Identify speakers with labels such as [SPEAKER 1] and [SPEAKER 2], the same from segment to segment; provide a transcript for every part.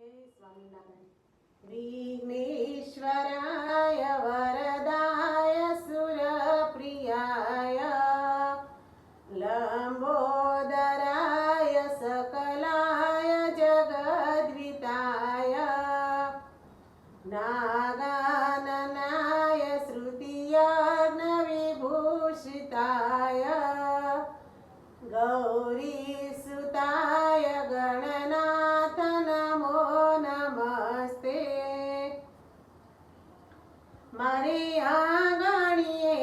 [SPEAKER 1] स्वामीनारायण। विघ्नेश्वराय वरदाय सुरप्रियाय लंबोदराय सकलाय जगद्विताय नागाननाय श्रुतियज्ञविभूषिताय गौरीसुताय गणनाथ नमो नमस्ते। मारे आंगणिये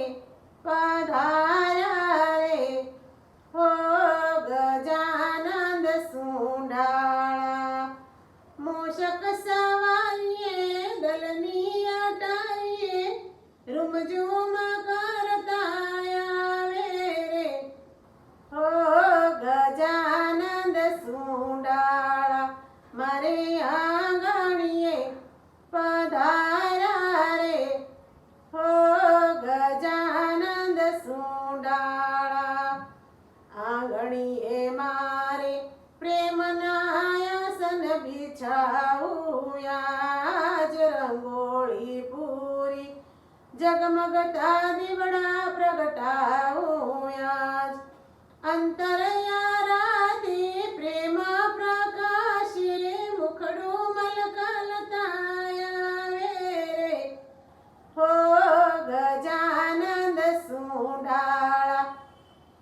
[SPEAKER 1] पधार्या रे हो गजानंद सुंडाळा मूषक सवारिये दलनी अटारिये रुमझुम करता आवे रे हो गजानंद सुंडाळा मारे आंगणिये पधार्या रे हो गजानंद सुंडाळा आंगणिये मारे प्रेमनायसन बिछाऊया आज रंगोळी पुरी जगमगता दिवडा प्रगटाऊया अंतरयाराती प्रेम प्रकाशी मुखडू मलकलताया रे हो गजानंद सुंडाळा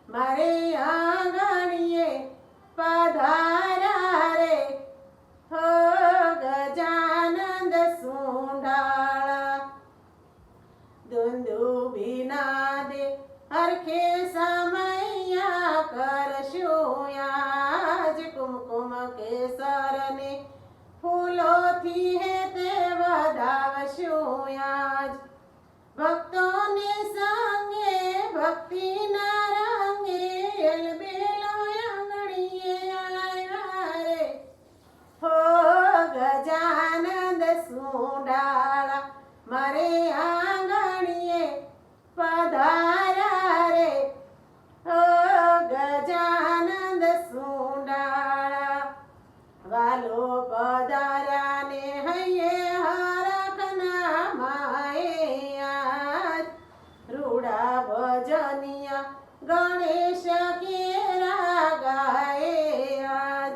[SPEAKER 1] मारे आंगणिये पधार्या रे हो गजानंद सुंडाळा दुंदुभी नादे हरखे समैया करशुयाज कुमकुम केसर ने फूलों थी है ते वधावशुयाज भक्तों ने संगे भक्ति न रंगे एलबेलो आंगणिये आया रे हो गजानंद सुंडाळा मारे आंगणिये पधार्या रे हो गजानंद सुंडाळा वालो पधार्या ने हये हरखना माये आज रूडा भजनिया गणेश केरा गाये आज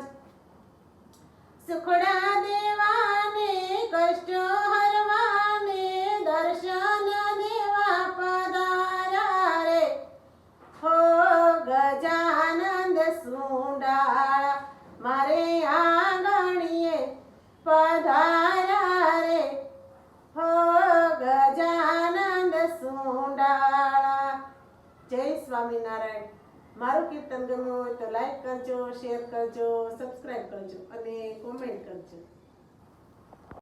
[SPEAKER 1] सुखडा देवाने कष्ट हरवाने दर्शन देवा पधार्या रे हो गजानंद सुंडाळा मारे आंगणिये पधार्या रे हो गजानंद सुंडाळा। जय स्वामीनारायण। माરું કીર્તન ગમ્યું હોય તો લાઈક કરજો, શેર કરજો, સબસ્ક્રાઇબ કરજો અને કોમેન્ટ કરજો।